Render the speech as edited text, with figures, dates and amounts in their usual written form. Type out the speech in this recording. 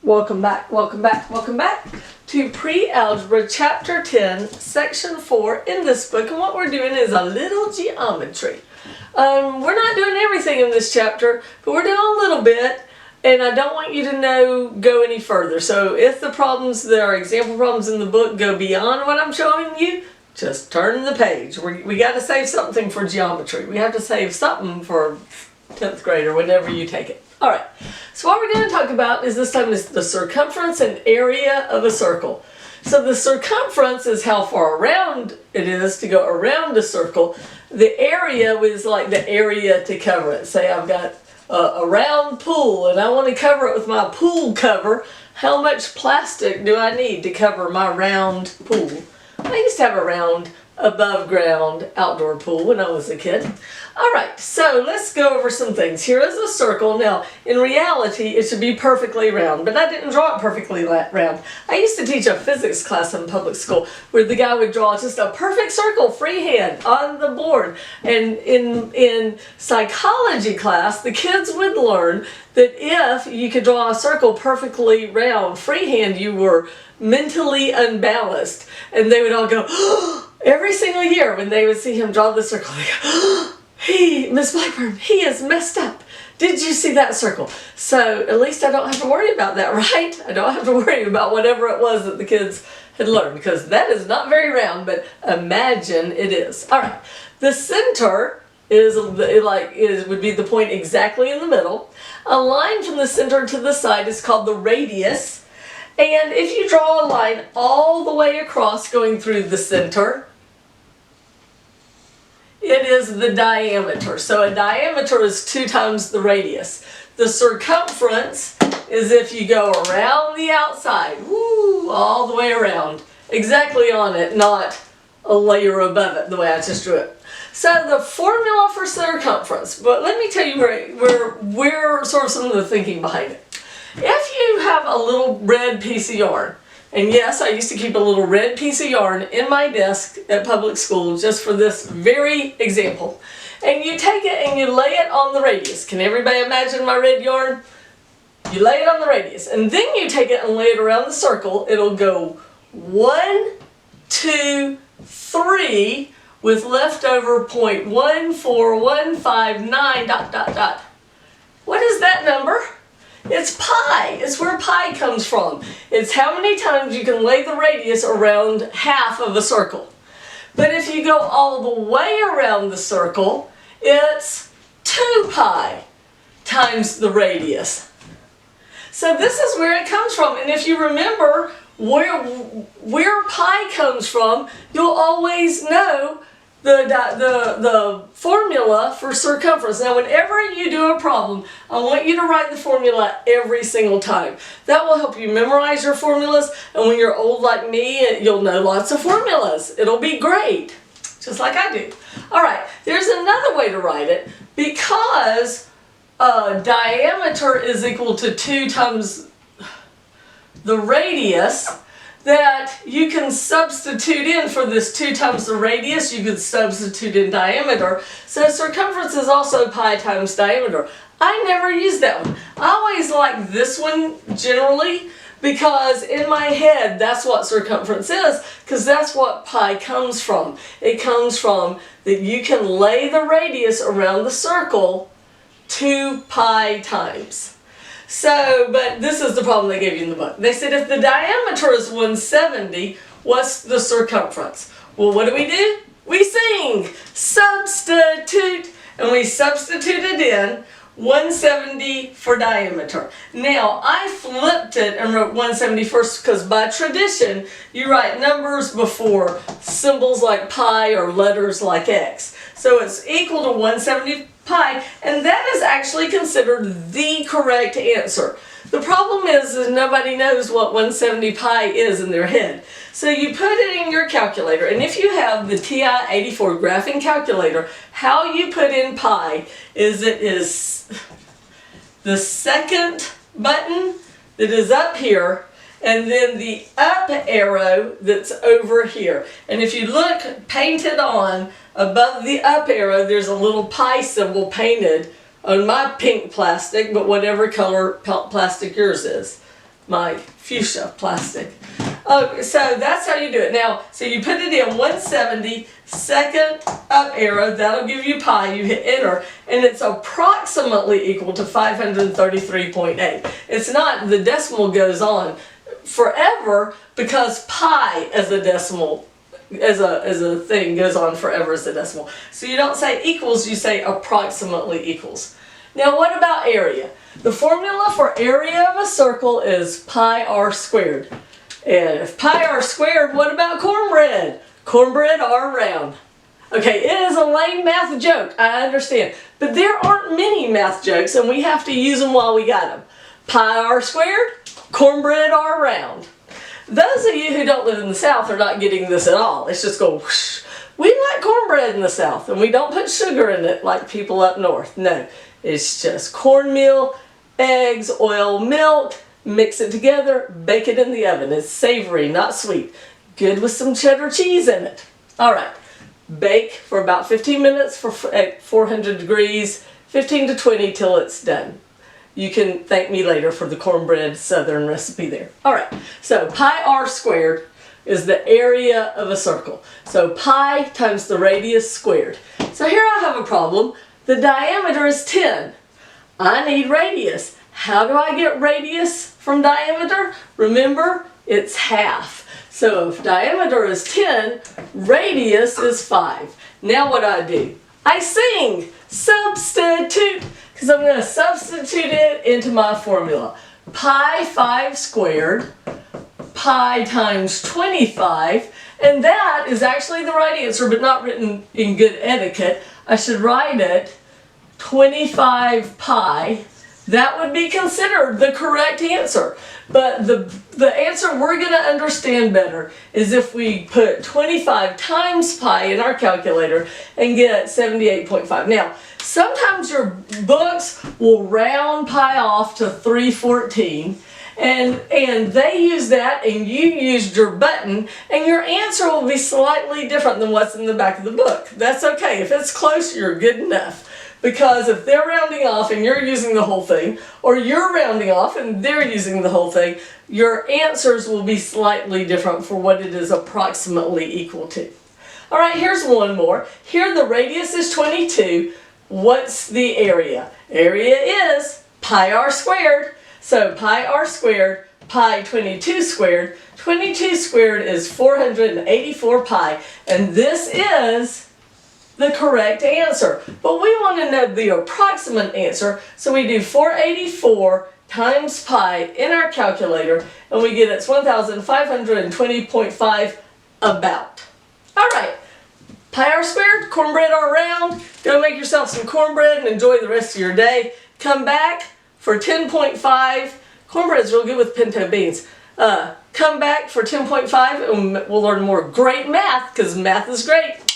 Welcome back to Pre-Algebra Chapter 10, Section 4 in this book. And what we're doing is a little geometry. We're not doing everything in this chapter, but we're doing a little bit. And I don't want you to go any further. So if the problems, there are example problems in the book, go beyond what I'm showing you, just turn the page. We got to save something for geometry. We have to save something for 10th grade or whenever you take it. All right, so what we're going to talk about this time is the circumference and area of a circle. So the circumference is how far around it is to go around a circle. The area is like the area to cover it. Say I've got a round pool and I want to cover it with my pool cover. How much plastic do I need to cover my round pool? I used to have a round above ground outdoor pool when I was a kid. Alright, so let's go over some things. Here is a circle. Now, in reality, it should be perfectly round, but I didn't draw it perfectly round. I used to teach a physics class in public school where the guy would draw just a perfect circle freehand on the board. And in psychology class, the kids would learn that if you could draw a circle perfectly round freehand, you were mentally unbalanced. And they would all go, every single year when they would see him draw the circle, they go, Miss Blackburn, he is messed up. Did you see that circle? So at least I don't have to worry about that, right? I don't have to worry about whatever it was that the kids had learned, because that is not very round, but imagine it is. All right, the center would be the point exactly in the middle. A line from the center to the side is called the radius. And if you draw a line all the way across going through the center, it is the diameter. So a diameter is 2 times the radius. The circumference is if you go around the outside, all the way around, exactly on it, not a layer above it, the way I just drew it. So the formula for circumference, but let me tell you where sort of some of the thinking behind it. If you have a little red piece of yarn, and yes, I used to keep a little red piece of yarn in my desk at public school just for this very example, and you take it and you lay it on the radius. Can everybody imagine my red yarn? You lay it on the radius, and then you take it and lay it around the circle. It'll go 1, 2, 3 with leftover 0.14159 ... What is that number? It's pi. It's where pi comes from. It's how many times you can lay the radius around half of a circle. But if you go all the way around the circle, it's 2 pi times the radius. So this is where it comes from. And if you remember where pi comes from, you'll always know the formula for circumference. Now, whenever you do a problem, I want you to write the formula every single time. That will help you memorize your formulas, and when you're old like me, you'll know lots of formulas. It'll be great, just like I do. All right, there's another way to write it. Because diameter is equal to 2 times the radius, that you can substitute in for this 2 times the radius, you could substitute in diameter. So circumference is also pi times diameter. I never use that one. I always like this one generally, because in my head that's what circumference is, because that's what pi comes from. It comes from that you can lay the radius around the circle 2 pi times. So, but this is the problem they gave you in the book. They said if the diameter is 170, what's the circumference? Well, what do? We sing! Substitute! And we substituted in 170 for diameter. Now, I flipped it and wrote 170 first because by tradition, you write numbers before symbols like pi or letters like x. So it's equal to 170 pi, and that is actually considered the correct answer. The problem is nobody knows what 170 pi is in their head. So you put it in your calculator, and if you have the TI-84 graphing calculator, how you put in pi is it is the second button that is up here, and then the up arrow that's over here. And if you look painted on above the up arrow, there's a little pi symbol painted on my pink plastic, but whatever color plastic yours is. my fuchsia plastic. So that's how you do it. Now, so you put it in 170, second up arrow, that'll give you pi, you hit enter, and it's approximately equal to 533.8. It's not, the decimal goes on forever because pi as a decimal, as a thing goes on forever as a decimal. So you don't say equals, you say approximately equals. Now what about area? The formula for area of a circle is pi r squared. And if pi r squared, what about cornbread? Cornbread r round. Okay, it is a lame math joke, I understand. But there aren't many math jokes and we have to use them while we got them. Pi r squared, cornbread r round. Those of you who don't live in the South are not getting this at all. It's just go whoosh. We like cornbread in the South and we don't put sugar in it like people up north. No, it's just cornmeal, eggs, oil, milk, mix it together, bake it in the oven. It's savory, not sweet. Good with some cheddar cheese in it. Alright, bake for about 15 minutes at 400 degrees, 15 to 20 till it's done. You can thank me later for the cornbread southern recipe there. Alright, so pi r squared is the area of a circle. So pi times the radius squared. So here I have a problem. The diameter is 10. I need radius. How do I get radius from diameter? Remember, it's half. So if diameter is 10, radius is 5. Now what do? I sing, substitute, because I'm going to substitute it into my formula. Pi 5 squared, pi times 25, and that is actually the right answer, but not written in good etiquette. I should write it 25 pi. That would be considered the correct answer. But the answer we're going to understand better is if we put 25 times pi in our calculator and get 78.5. Now, sometimes your books will round pi off to 314. And they use that and you used your button and your answer will be slightly different than what's in the back of the book. That's okay. If it's close, you're good enough. Because if they're rounding off and you're using the whole thing, or you're rounding off and they're using the whole thing, your answers will be slightly different for what it is approximately equal to. Alright, here's one more. Here the radius is 22. What's the area? Area is pi r squared. So pi r squared, pi 22 squared. 22 squared is 484 pi. And this is the correct answer. But we want to know the approximate answer, so we do 484 times pi in our calculator, and we get it's 1520.5 about. Alright, pi r squared, cornbread r round. Go make yourself some cornbread and enjoy the rest of your day. Come back for 10.5. Cornbread's real good with pinto beans. Come back for 10.5 and we'll learn more great math, because math is great.